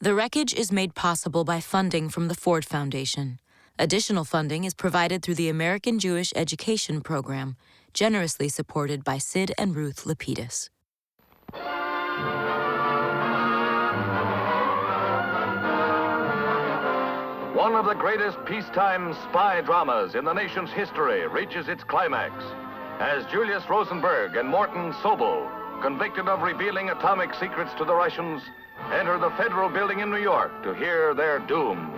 The Wreckage is made possible by funding from the Ford Foundation. Additional funding is provided through the American Jewish Education Program, generously supported by Sid and Ruth Lapidus. One of the greatest peacetime spy dramas in the nation's history reaches its climax as Julius Rosenberg and Morton Sobell, convicted of revealing atomic secrets to the Russians, enter the federal building in New York to hear their doom.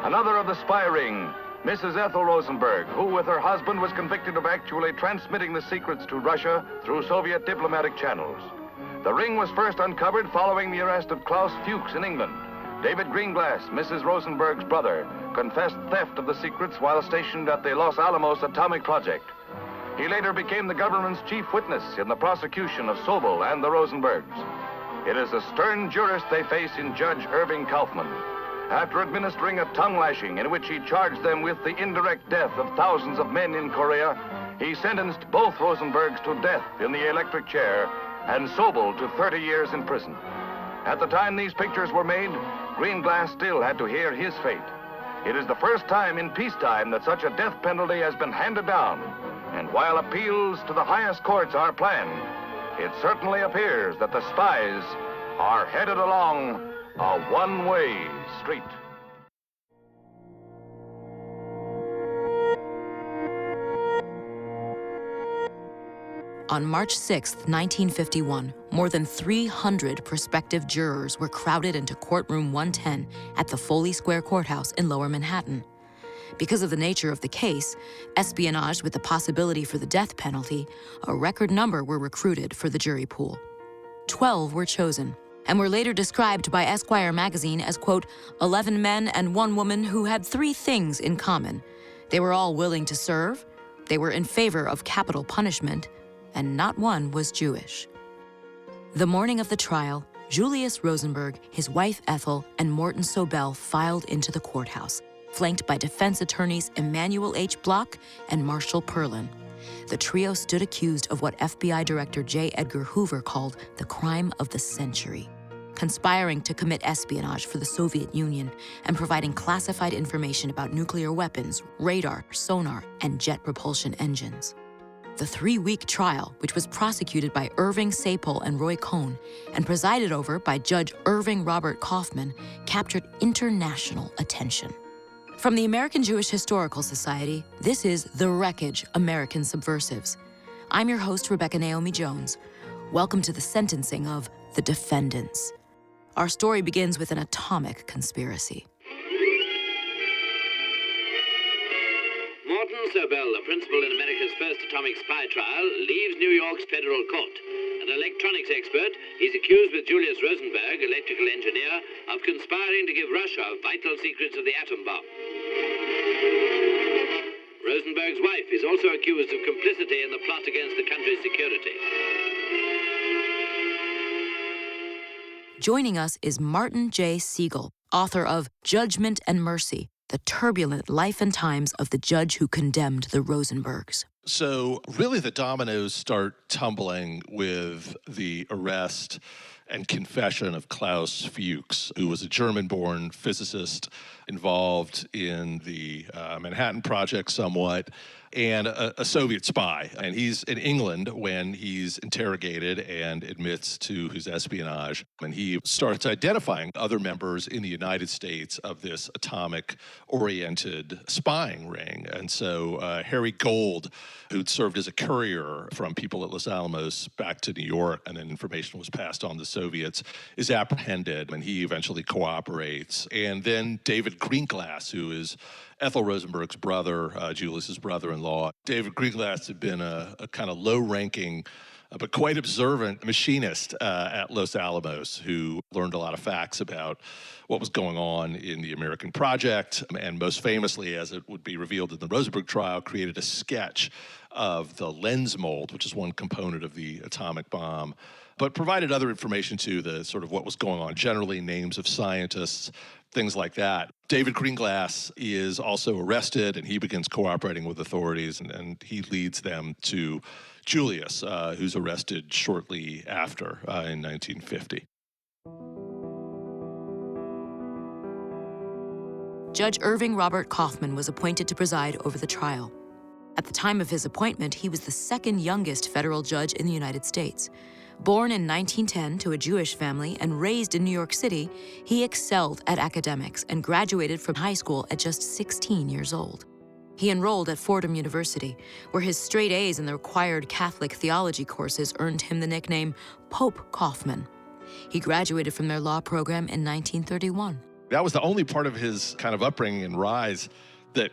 Another of the spy ring, Mrs. Ethel Rosenberg, who with her husband was convicted of actually transmitting the secrets to Russia through Soviet diplomatic channels. The ring was first uncovered following the arrest of Klaus Fuchs in England. David Greenglass, Mrs. Rosenberg's brother, confessed theft of the secrets while stationed at the Los Alamos Atomic Project. He later became the government's chief witness in the prosecution of Sobell and the Rosenbergs. It is a stern jurist they face in Judge Irving Kaufman. After administering a tongue lashing in which he charged them with the indirect death of thousands of men in Korea, he sentenced both Rosenbergs to death in the electric chair and Sobell to 30 years in prison. At the time these pictures were made, Greenglass still had to hear his fate. It is the first time in peacetime that such a death penalty has been handed down. And while appeals to the highest courts are planned, it certainly appears that the spies are headed along a one-way street. On March 6, 1951, more than 300 prospective jurors were crowded into courtroom 110 at the Foley Square Courthouse in Lower Manhattan. Because of the nature of the case, espionage with the possibility for the death penalty, a record number were recruited for the jury pool. 12 were chosen, and were later described by Esquire magazine as, quote, 11 men and 1 woman who had 3 things in common. They were all willing to serve, they were in favor of capital punishment, and not one was Jewish. The morning of the trial, Julius Rosenberg, his wife Ethel, and Morton Sobell filed into the courthouse, flanked by defense attorneys Emanuel H. Block and Marshall Perlin. The trio stood accused of what FBI Director J. Edgar Hoover called the crime of the century, conspiring to commit espionage for the Soviet Union and providing classified information about nuclear weapons, radar, sonar, and jet propulsion engines. The 3-week trial, which was prosecuted by Irving Sapol and Roy Cohn and presided over by Judge Irving Robert Kaufman, captured international attention. From the American Jewish Historical Society, this is The Wreckage, American Subversives. I'm your host, Rebecca Naomi Jones. Welcome to the sentencing of the defendants. Our story begins with an atomic conspiracy. Morton Sobell, the principal in America's first atomic spy trial, leaves New York's federal court. An electronics expert, he's accused with Julius Rosenberg, electrical engineer, of conspiring to give Russia vital secrets of the atom bomb. Rosenberg's wife is also accused of complicity in the plot against the country's security. Joining us is Martin J. Siegel, author of Judgment and Mercy, the turbulent life and times of the judge who condemned the Rosenbergs. So really the dominoes start tumbling with the arrest and confession of Klaus Fuchs, who was a German-born physicist involved in the Manhattan Project somewhat, and a Soviet spy. And he's in England when he's interrogated and admits to his espionage. And he starts identifying other members in the United States of this atomic-oriented spying ring. And so Harry Gold, who'd served as a courier from people at Los Alamos back to New York, and then information was passed on to Soviets, is apprehended, and he eventually cooperates. And then David Greenglass, who is Ethel Rosenberg's brother, Julius's brother-in-law. David Greenglass had been a kind of low-ranking but quite observant machinist at Los Alamos who learned a lot of facts about what was going on in the American project, and most famously, as it would be revealed in the Rosenberg trial, created a sketch of the lens mold, which is one component of the atomic bomb, but provided other information to the sort of what was going on, generally names of scientists, things like that. David Greenglass is also arrested, and he begins cooperating with authorities, and he leads them to Julius, who's arrested shortly after in 1950. Judge Irving Robert Kaufman was appointed to preside over the trial. At the time of his appointment, he was the second youngest federal judge in the United States. Born in 1910 to a Jewish family and raised in New York City, he excelled at academics and graduated from high school at just 16 years old. He enrolled at Fordham University, where his straight A's in the required Catholic theology courses earned him the nickname Pope Kaufman. He graduated from their law program in 1931. That was the only part of his kind of upbringing and rise that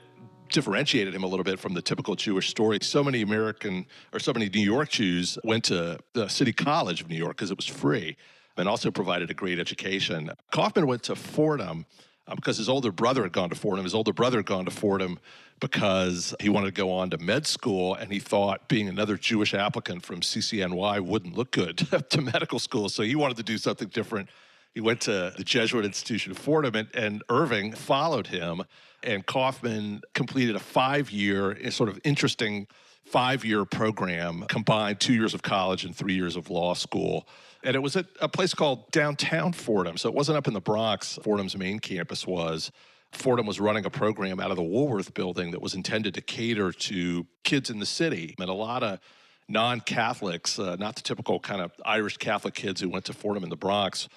differentiated him a little bit from the typical Jewish story. So many New York Jews went to the City College of New York because it was free and also provided a great education. Kaufman went to Fordham because his older brother had gone to Fordham. His older brother had gone to Fordham because he wanted to go on to med school, and he thought being another Jewish applicant from CCNY wouldn't look good to medical school, so he wanted to do something different. He went to the Jesuit institution of Fordham, and Irving followed him, and Kaufman completed a 5-year, sort of interesting 5-year program, combined 2 years of college and 3 years of law school. And it was at a place called downtown Fordham, so it wasn't up in the Bronx. Fordham's main campus was. Fordham was running a program out of the Woolworth building that was intended to cater to kids in the city. And a lot of non-Catholics, not the typical kind of Irish Catholic kids who went to Fordham in the Bronx,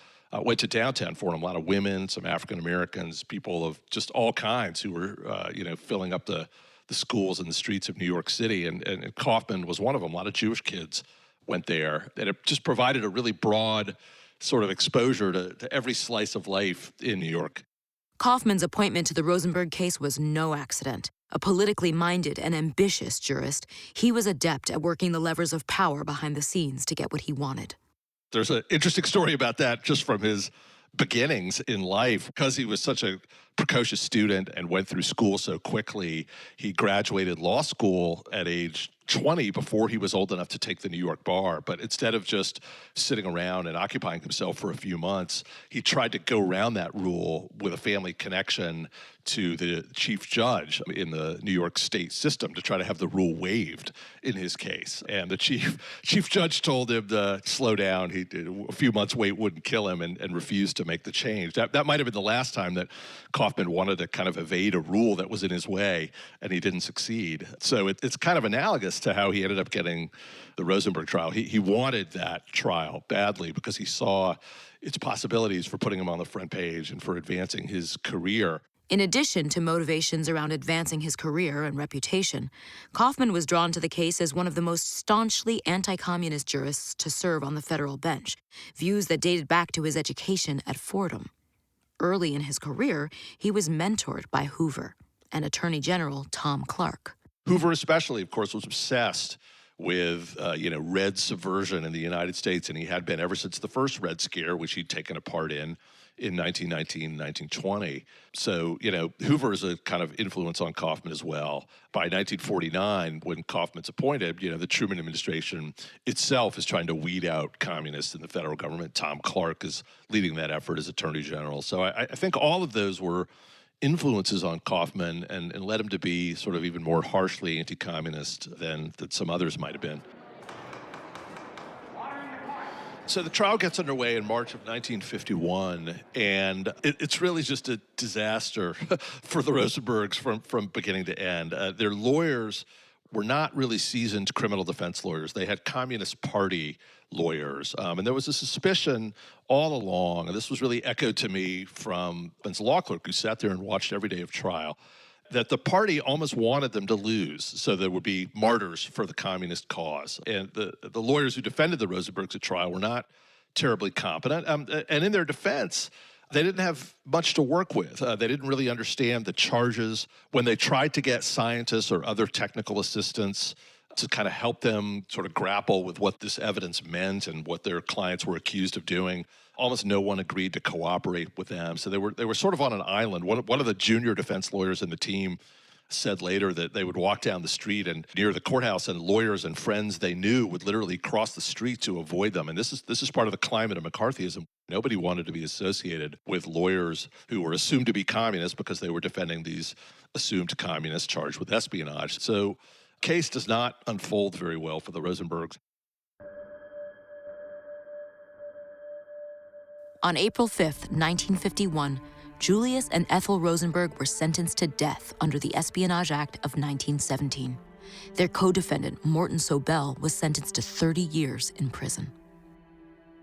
went to downtown Fordham. A lot of women, some African Americans, people of just all kinds who were, filling up the schools and the streets of New York City. And Kaufman was one of them. A lot of Jewish kids went there. And it just provided a really broad sort of exposure to every slice of life in New York. Kaufman's appointment to the Rosenberg case was no accident. A politically minded and ambitious jurist, he was adept at working the levers of power behind the scenes to get what he wanted. There's an interesting story about that just from his beginnings in life. Because he was such a precocious student and went through school so quickly, he graduated law school at age 20 before he was old enough to take the New York bar. But instead of just sitting around and occupying himself for a few months, he tried to go around that rule with a family connection to the chief judge in the New York state system to try to have the rule waived in his case. And the chief judge told him to slow down. A few months wait wouldn't kill him, and refused to make the change. That might have been the last time that Kaufman wanted to kind of evade a rule that was in his way, and he didn't succeed. So it's kind of analogous to how he ended up getting the Rosenberg trial. He wanted that trial badly because he saw its possibilities for putting him on the front page and for advancing his career. In addition to motivations around advancing his career and reputation, Kaufman was drawn to the case as one of the most staunchly anti-communist jurists to serve on the federal bench, views that dated back to his education at Fordham. Early in his career, he was mentored by Hoover and Attorney General Tom Clark. Hoover especially, of course, was obsessed with, Red subversion in the United States, and he had been ever since the first Red Scare, which he'd taken a part in 1919, 1920. So, Hoover is a kind of influence on Kaufman as well. By 1949, when Kaufman's appointed, the Truman administration itself is trying to weed out communists in the federal government. Tom Clark is leading that effort as Attorney General. So I think all of those were influences on Kaufman and led him to be sort of even more harshly anti-communist than some others might have been. So the trial gets underway in March of 1951, and it's really just a disaster for the Rosenbergs from beginning to end. Their lawyers were not really seasoned criminal defense lawyers. They had Communist Party lawyers. And there was a suspicion all along, and this was really echoed to me from Ben's law clerk who sat there and watched every day of trial, that the party almost wanted them to lose so there would be martyrs for the communist cause. And the lawyers who defended the Rosenbergs at trial were not terribly competent. And in their defense, they didn't have much to work with. They didn't really understand the charges. When they tried to get scientists or other technical assistants to kind of help them sort of grapple with what this evidence meant and what their clients were accused of doing, almost no one agreed to cooperate with them. So they were sort of on an island. One of the junior defense lawyers in the team said later that they would walk down the street and near the courthouse, and lawyers and friends they knew would literally cross the street to avoid them. And this is part of the climate of McCarthyism. Nobody wanted to be associated with lawyers who were assumed to be communists because they were defending these assumed communists charged with espionage. So case does not unfold very well for the Rosenbergs. On April 5th, 1951, Julius and Ethel Rosenberg were sentenced to death under the Espionage Act of 1917. Their co-defendant, Morton Sobell, was sentenced to 30 years in prison.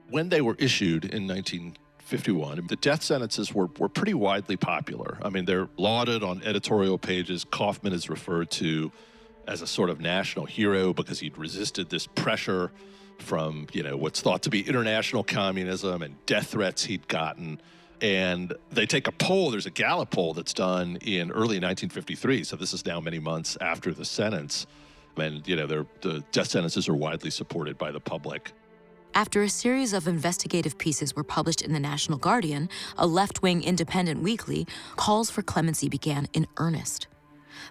When they were issued in 1951, the death sentences were pretty widely popular. I mean, they're lauded on editorial pages. Kaufman is referred to as a sort of national hero because he'd resisted this pressure from, what's thought to be international communism and death threats he'd gotten. And they take a poll, there's a Gallup poll that's done in early 1953, so this is now many months after the sentence. And, the death sentences are widely supported by the public. After a series of investigative pieces were published in the National Guardian, a left-wing independent weekly, calls for clemency began in earnest.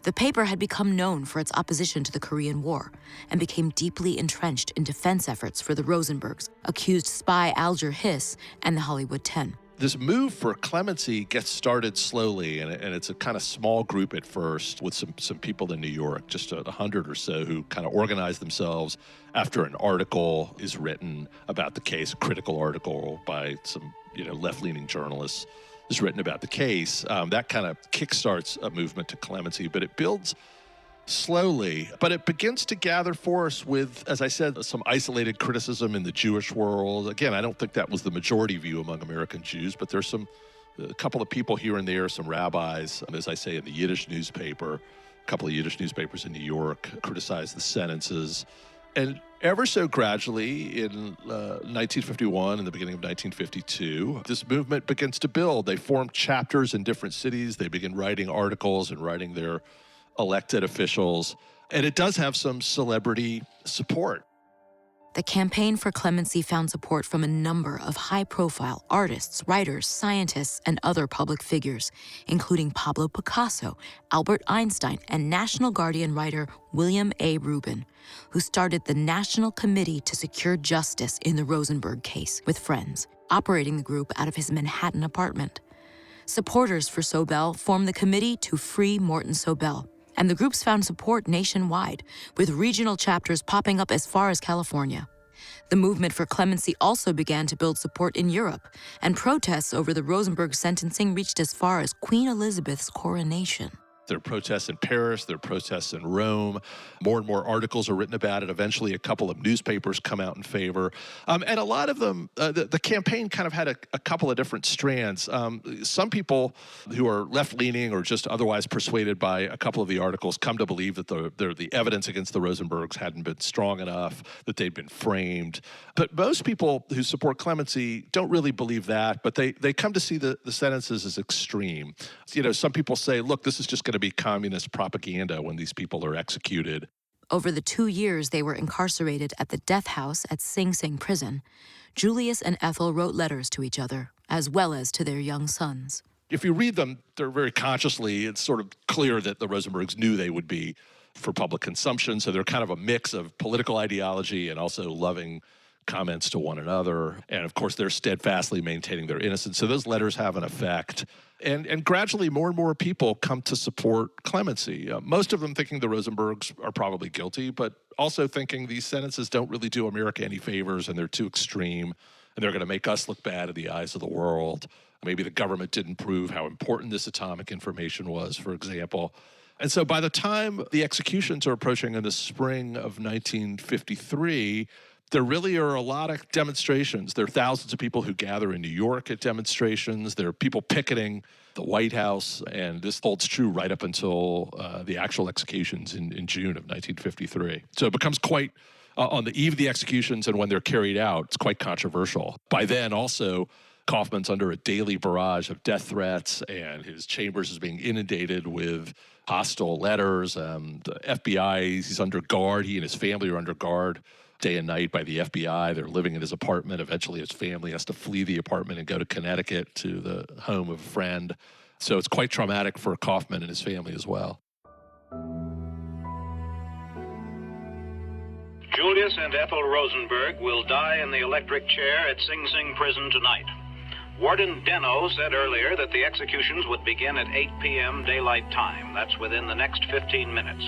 The paper had become known for its opposition to the Korean War and became deeply entrenched in defense efforts for the Rosenbergs, accused spy Alger Hiss, and the Hollywood 10. This move for clemency gets started slowly, and it's a kind of small group at first with some people in New York, just 100 or so, who kind of organize themselves after an article is written about the case, a critical article by some left-leaning journalists is written about the case. That kind of kickstarts a movement to clemency, but it builds slowly. But it begins to gather force with, as I said, some isolated criticism in the Jewish world. Again, I don't think that was the majority view among American Jews, but there's a couple of people here and there, some rabbis, as I say, in the Yiddish newspaper, a couple of Yiddish newspapers in New York criticized the sentences. And ever so gradually, in 1951 and the beginning of 1952, this movement begins to build. They form chapters in different cities. They begin writing articles and writing their elected officials. And it does have some celebrity support. The campaign for clemency found support from a number of high-profile artists, writers, scientists, and other public figures, including Pablo Picasso, Albert Einstein, and National Guardian writer William A. Rubin, who started the National Committee to Secure Justice in the Rosenberg case with friends, operating the group out of his Manhattan apartment. Supporters for Sobell formed the Committee to Free Morton Sobell, and the groups found support nationwide, with regional chapters popping up as far as California. The movement for clemency also began to build support in Europe, and protests over the Rosenberg sentencing reached as far as Queen Elizabeth's coronation. There are protests in Paris, there are protests in Rome. More and more articles are written about it. Eventually, a couple of newspapers come out in favor. And a lot of them, the campaign kind of had a couple of different strands. Some people who are left-leaning or just otherwise persuaded by a couple of the articles come to believe that the evidence against the Rosenbergs hadn't been strong enough, that they'd been framed. But most people who support clemency don't really believe that, but they come to see the sentences as extreme. Some people say, look, this is just going to be communist propaganda when these people are executed. Over the 2 years they were incarcerated at the death house at Sing Sing prison, Julius and Ethel wrote letters to each other, as well as to their young sons. If you read them, they're very consciously, it's sort of clear that the Rosenbergs knew they would be for public consumption, so they're kind of a mix of political ideology and also loving comments to one another. And of course, they're steadfastly maintaining their innocence. So those letters have an effect. And gradually, more and more people come to support clemency. Most of them thinking the Rosenbergs are probably guilty, but also thinking these sentences don't really do America any favors and they're too extreme and they're going to make us look bad in the eyes of the world. Maybe the government didn't prove how important this atomic information was, for example. And so by the time the executions are approaching in the spring of 1953, there really are a lot of demonstrations. There are thousands of people who gather in New York at demonstrations. There are people picketing the White House, and this holds true right up until the actual executions in June of 1953. So it becomes quite, on the eve of the executions and when they're carried out, it's quite controversial. By then, also, Kaufman's under a daily barrage of death threats, and his chambers is being inundated with hostile letters. The FBI, he's under guard. He and his family are under guard day and night by the FBI. They're living in his apartment. Eventually, his family has to flee the apartment and go to Connecticut to the home of a friend. So it's quite traumatic for Kaufman and his family as well. Julius and Ethel Rosenberg will die in the electric chair at Sing Sing prison tonight. Warden Deno said earlier that the executions would begin at 8 p.m. daylight time. That's within the next 15 minutes.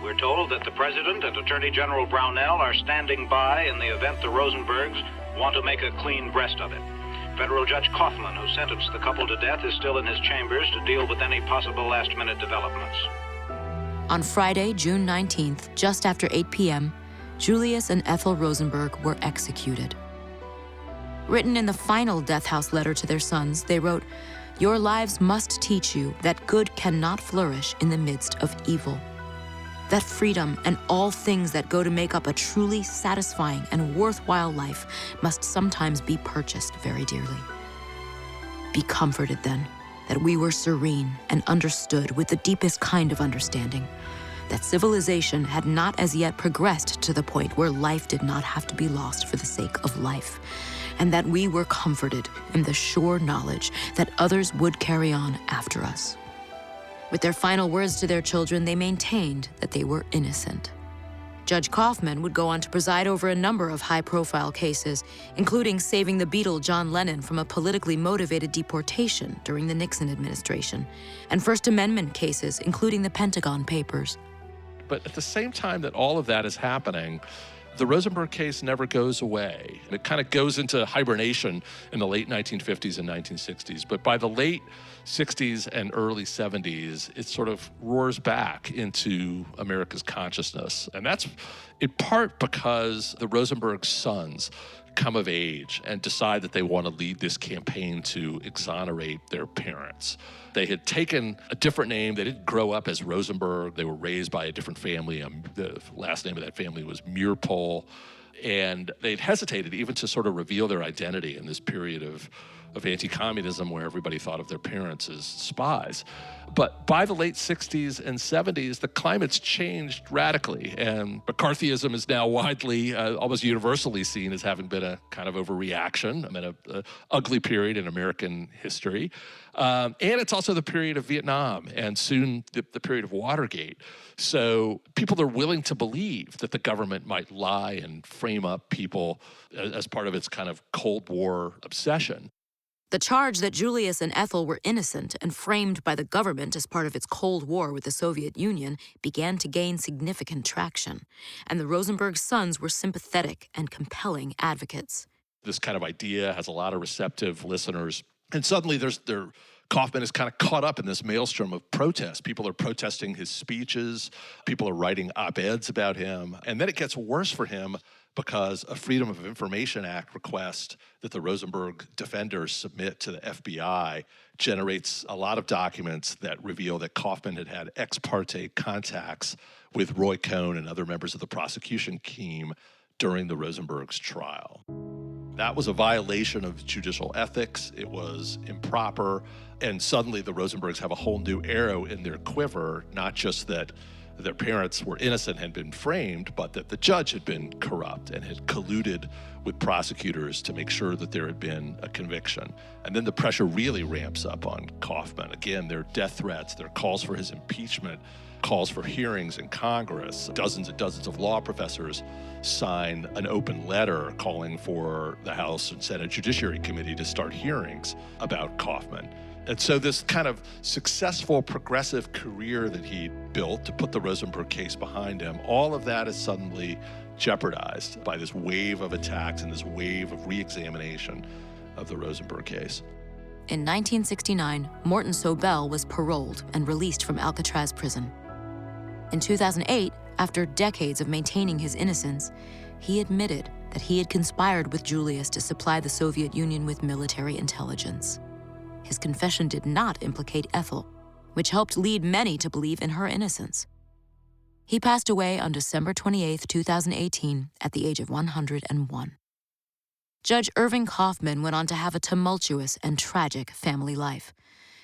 We're told that the President and Attorney General Brownell are standing by in the event the Rosenbergs want to make a clean breast of it. Federal Judge Kaufman, who sentenced the couple to death, is still in his chambers to deal with any possible last-minute developments. On Friday, June 19th, just after 8 p.m., Julius and Ethel Rosenberg were executed. Written in the final death house letter to their sons, they wrote, "Your lives must teach you that good cannot flourish in the midst of evil. That freedom and all things that go to make up a truly satisfying and worthwhile life must sometimes be purchased very dearly. Be comforted, then, that we were serene and understood with the deepest kind of understanding, that civilization had not as yet progressed to the point where life did not have to be lost for the sake of life, and that we were comforted in the sure knowledge that others would carry on after us." With their final words to their children, they maintained that they were innocent. Judge Kaufman would go on to preside over a number of high-profile cases, including saving the Beatle John Lennon from a politically motivated deportation during the Nixon administration, and First Amendment cases, including the Pentagon Papers. But at the same time that all of that is happening, the Rosenberg case never goes away. It kind of goes into hibernation in the late 1950s and 1960s. But by the late 60s and early 70s, it sort of roars back into America's consciousness. And that's in part because the Rosenberg sons come of age and decide that they want to lead this campaign to exonerate their parents. They had taken a different name. They didn't grow up as Rosenberg. They were raised by a different family. The last name of that family was Meerpole. And they'd hesitated even to sort of reveal their identity in this period of anti-communism where everybody thought of their parents as spies. But by the late 60s and 70s, the climate's changed radically, and McCarthyism is now widely, almost universally seen as having been a kind of overreaction. I mean, a ugly period in American history. And it's also the period of Vietnam and soon the period of Watergate. So people are willing to believe that the government might lie and frame up people as part of its kind of Cold War obsession. The charge that Julius and Ethel were innocent and framed by the government as part of its Cold War with the Soviet Union began to gain significant traction, and the Rosenberg sons were sympathetic and compelling advocates. This kind of idea has a lot of receptive listeners, and suddenly Kaufman is kind of caught up in this maelstrom of protest. People are protesting his speeches, people are writing op-eds about him, and then it gets worse for him because a Freedom of Information Act request that the Rosenberg defenders submit to the FBI generates a lot of documents that reveal that Kaufman had had ex parte contacts with Roy Cohn and other members of the prosecution team during the Rosenbergs' trial. That was a violation of judicial ethics. It was improper. And suddenly the Rosenbergs have a whole new arrow in their quiver, not just that their parents were innocent and had been framed, but that the judge had been corrupt and had colluded with prosecutors to make sure that there had been a conviction. And then the pressure really ramps up on Kaufman. Again, their death threats, their calls for his impeachment, calls for hearings in Congress. Dozens and dozens of law professors sign an open letter calling for the House and Senate Judiciary Committee to start hearings about Kaufman. And so this kind of successful progressive career that he built to put the Rosenberg case behind him, all of that is suddenly jeopardized by this wave of attacks and this wave of re-examination of the Rosenberg case. In 1969, Morton Sobell was paroled and released from Alcatraz prison. In 2008, after decades of maintaining his innocence, he admitted that he had conspired with Julius to supply the Soviet Union with military intelligence. His confession did not implicate Ethel, which helped lead many to believe in her innocence. He passed away on December 28, 2018, at the age of 101. Judge Irving Kaufman went on to have a tumultuous and tragic family life.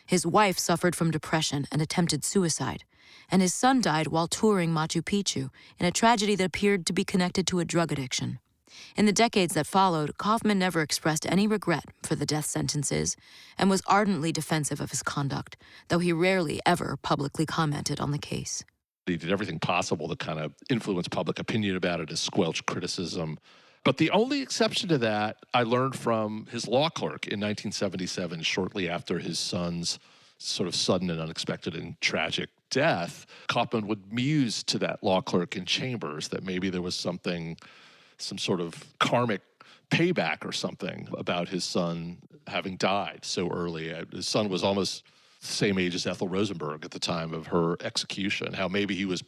His wife suffered from depression and attempted suicide, and his son died while touring Machu Picchu in a tragedy that appeared to be connected to a drug addiction. In the decades that followed, Kaufman never expressed any regret for the death sentences and was ardently defensive of his conduct, though he rarely ever publicly commented on the case. He did everything possible to kind of influence public opinion about it, to squelch criticism. But the only exception to that I learned from his law clerk in 1977, shortly after his son's sort of sudden and unexpected and tragic death. Kaufman would muse to that law clerk in chambers that maybe there was some sort of karmic payback or something about his son having died so early. His son was almost the same age as Ethel Rosenberg at the time of her execution, how maybe he was,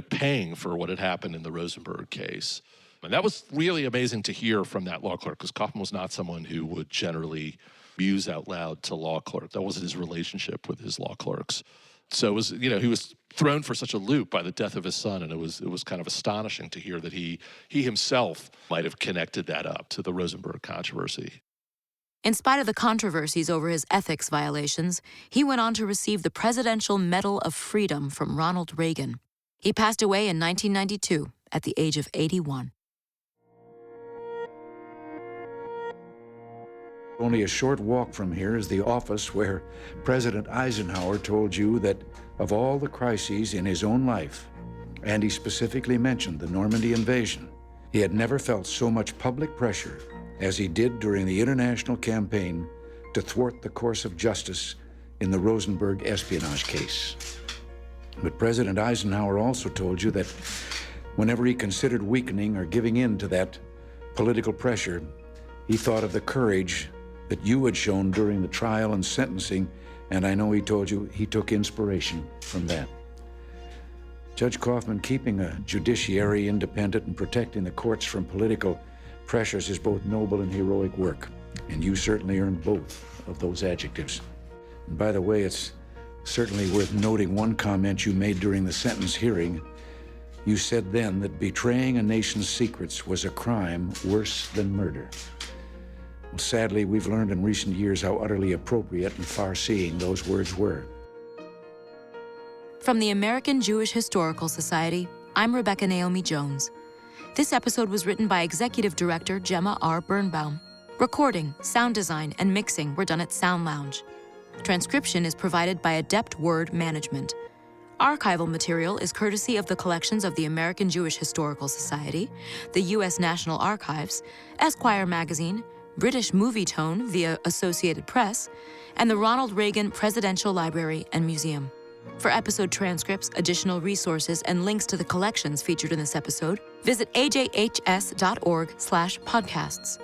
paying for what had happened in the Rosenberg case. And that was really amazing to hear from that law clerk, because Kaufman was not someone who would generally muse out loud to law clerks. That wasn't his relationship with his law clerks. So it was, he was thrown for such a loop by the death of his son, and it was kind of astonishing to hear that he himself might have connected that up to the Rosenberg controversy. In spite of the controversies over his ethics violations, he went on to receive the Presidential Medal of Freedom from Ronald Reagan. He passed away in 1992 at the age of 81. Only a short walk from here is the office where President Eisenhower told you that of all the crises in his own life, and he specifically mentioned the Normandy invasion, he had never felt so much public pressure as he did during the international campaign to thwart the course of justice in the Rosenberg espionage case. But President Eisenhower also told you that whenever he considered weakening or giving in to that political pressure, he thought of the courage that you had shown during the trial and sentencing, and I know he told you he took inspiration from that. Judge Kaufman, keeping a judiciary independent and protecting the courts from political pressures is both noble and heroic work, and you certainly earned both of those adjectives. And by the way, it's certainly worth noting one comment you made during the sentence hearing. You said then that betraying a nation's secrets was a crime worse than murder. Well, sadly, we've learned in recent years how utterly appropriate and far-seeing those words were. From the American Jewish Historical Society, I'm Rebecca Naomi Jones. This episode was written by Executive Director Gemma R. Birnbaum. Recording, sound design, and mixing were done at Sound Lounge. Transcription is provided by Adept Word Management. Archival material is courtesy of the collections of the American Jewish Historical Society, the U.S. National Archives, Esquire Magazine, British Movie Tone via Associated Press, and the Ronald Reagan Presidential Library and Museum. For episode transcripts, additional resources, and links to the collections featured in this episode, visit ajhs.org/podcasts.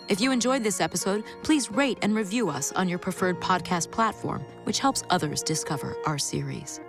If you enjoyed this episode, please rate and review us on your preferred podcast platform, which helps others discover our series.